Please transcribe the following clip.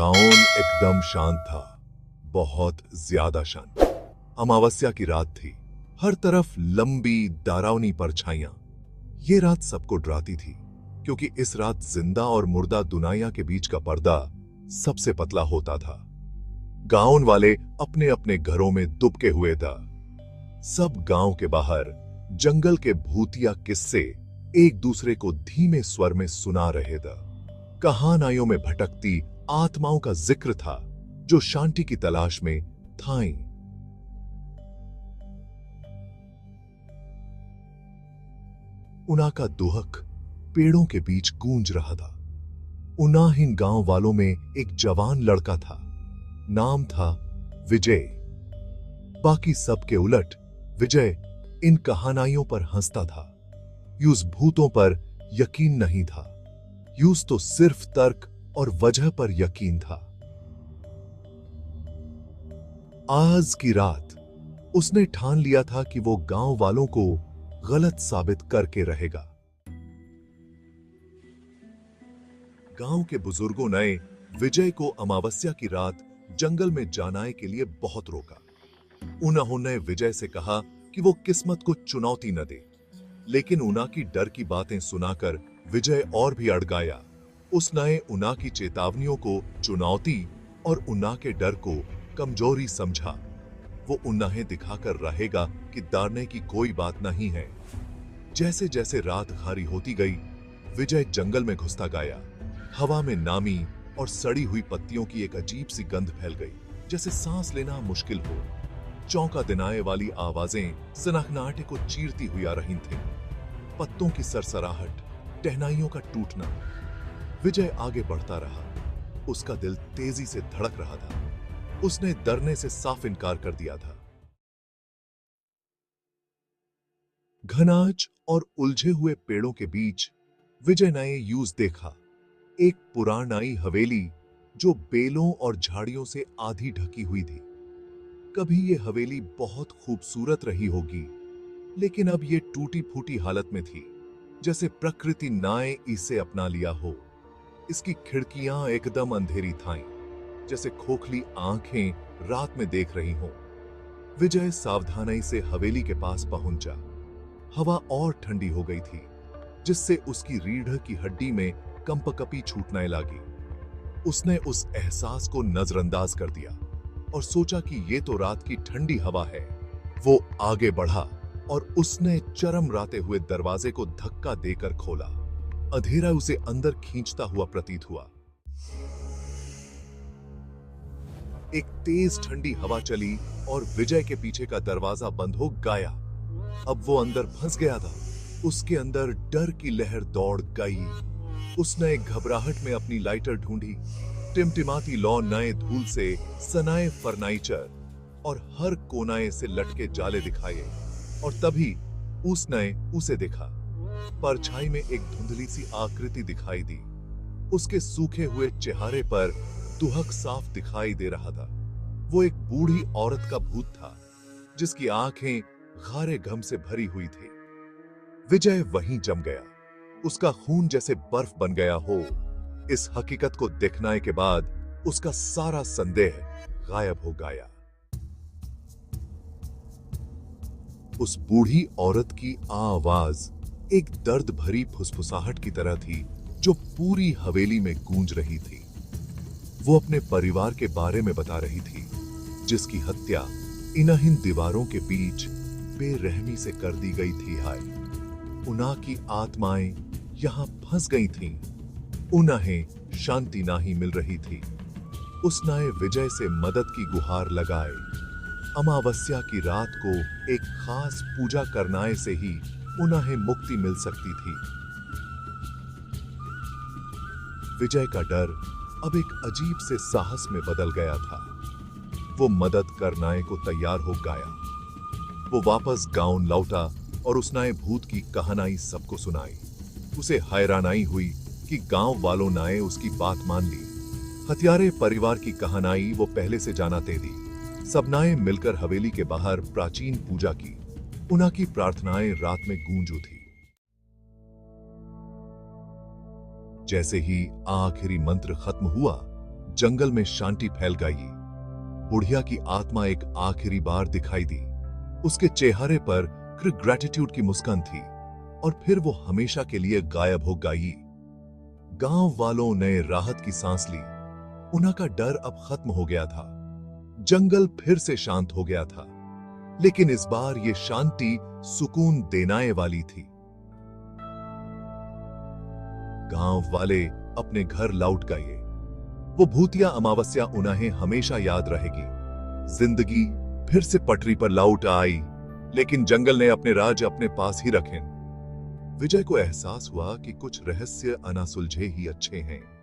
गांव एकदम शांत था, बहुत ज्यादा शांत। अमावस्या की रात थी, हर तरफ लंबी डरावनी परछाइयां। ये रात सबको डराती थी, क्योंकि इस रात जिंदा और मुर्दा दुनिया के बीच का पर्दा सबसे पतला होता था। गांव वाले अपने अपने घरों में दुबके हुए था। सब गांव के बाहर जंगल के भूतिया किस्से एक दूसरे को धीमे स्वर में सुना रहे थे। कहानियों में भटकती आत्माओं का जिक्र था, जो शांति की तलाश में थाई। उना का दुहक पेड़ों के गूंज गूंज रहा था। उनाहीन गांव वालों में एक जवान लड़का था, नाम था विजय। बाकी सबके उलट विजय इन कहानियों पर हंसता था। यूस भूतों पर यकीन नहीं था, यूस तो सिर्फ तर्क और वजह पर यकीन था। आज की रात उसने ठान लिया था कि वो गांव वालों को गलत साबित करके रहेगा। गांव के बुजुर्गों ने विजय को अमावस्या की रात जंगल में जाने के लिए बहुत रोका। उन्होंने विजय से कहा कि वो किस्मत को चुनौती न दे, लेकिन उना की डर की बातें सुनाकर विजय और भी अड़ गया। उसने उना की चेतावनियों को चुनौती और उना के डर को कमजोरी समझा। वो उन्हें दिखाकर रहेगा कि डरने की कोई बात नहीं है। जैसे जैसे रात घारी होती गई, विजय जंगल में घुसता गया। हवा में नामी और सड़ी हुई पत्तियों की एक अजीब सी गंध फैल गई, जैसे सांस लेना मुश्किल हो। चौंका दिलाने वाली आवाजें सनसनाहट को चीरती हुई आ रही थीं। पत्तों की सरसराहट, टहनियों का टूटना। विजय आगे बढ़ता रहा। उसका दिल तेजी से धड़क रहा था। उसने डरने से साफ इनकार कर दिया था। घनाज और उलझे हुए पेड़ों के बीच विजय ने यूज देखा एक पुरानी हवेली, जो बेलों और झाड़ियों से आधी ढकी हुई थी। कभी ये हवेली बहुत खूबसूरत रही होगी, लेकिन अब ये टूटी फूटी हालत में थी, जैसे प्रकृति ने इसे अपना लिया हो। इसकी खिड़कियां एकदम अंधेरी थाईं, जैसे खोखली आंखें रात में देख रही हों। विजय सावधानी से हवेली के पास पहुंचा। हवा और ठंडी हो गई थी, जिससे उसकी रीढ़ की हड्डी में कंपकपी छूटने लगी। उसने उस एहसास को नजरअंदाज कर दिया और सोचा कि ये तो रात की ठंडी हवा है। वो आगे बढ़ा और उसने चरमराते हुए दरवाजे को धक्का देकर खोला। अंधेरा उसे अंदर खींचता हुआ प्रतीत हुआ। एक तेज ठंडी हवा चली और विजय के पीछे का दरवाजा बंद हो गया। अब वो अंदर फंस गया था। उसके अंदर डर की लहर दौड़ गई। उसने घबराहट में अपनी लाइटर ढूंढी। टिमटिमाती लौ नए धूल से सनाए फर्नीचर और हर कोनाए से लटके जाले दिखाए, और तभी उसने उसे देखा। परछाई में एक धुंधली सी आकृति दिखाई दी। उसके सूखे हुए चेहरे पर दुहक साफ दिखाई दे रहा था। वो एक बूढ़ी औरत का भूत था, जिसकी आंखें गारे घम से भरी हुई थी। विजय वहीं जम गया। उसका खून जैसे बर्फ बन गया हो। इस हकीकत को देखने के बाद उसका सारा संदेह गायब हो गया। उस बूढ़ी औरत की आवाज एक दर्द भरी फुसफुसाहट की तरह थी, जो पूरी हवेली में गूंज रही थी। वो अपने परिवार के बारे में बता रही थी, जिसकी हत्या इन्हीं दीवारों के बीच बेरहमी से कर दी गई थी। हाय, उना की आत्माएं यहां फंस गई थीं। उन्हें शांति नहीं मिल रही थी। उसने विजय से मदद की गुहार लगाए। अमावस्या की रात को एक खास पूजा करने से ही उन्हें मुक्ति मिल सकती थी। विजय का डर अब एक अजीब से साहस में बदल गया था। वो मदद करने को तैयार हो गया। वो वापस गांव लौटा और उसने भूत की कहानी सबको सुनाई। उसे हैरानी हुई कि गांव वालों ने उसकी बात मान ली। हत्यारे परिवार की कहानी वो पहले से जानते थी। सबने मिलकर हवेली के बाहर प्राचीन पूजा की। उनकी प्रार्थनाएं रात में गूंज उठी। जैसे ही आखिरी मंत्र खत्म हुआ, जंगल में शांति फैल गई। बुढ़िया की आत्मा एक आखिरी बार दिखाई दी। उसके चेहरे पर ग्रेटिट्यूड की मुस्कान थी और फिर वो हमेशा के लिए गायब हो गई। गांव वालों ने राहत की सांस ली। उनका डर अब खत्म हो गया था। जंगल फिर से शांत हो गया था, लेकिन इस बार ये शांति सुकून देने वाली थी। गांव वाले अपने घर लौट गए। वो भूतिया अमावस्या उन्हें हमेशा याद रहेगी। जिंदगी फिर से पटरी पर लौट आई, लेकिन जंगल ने अपने राज अपने पास ही रखे। विजय को एहसास हुआ कि कुछ रहस्य अना सुलझे ही अच्छे हैं।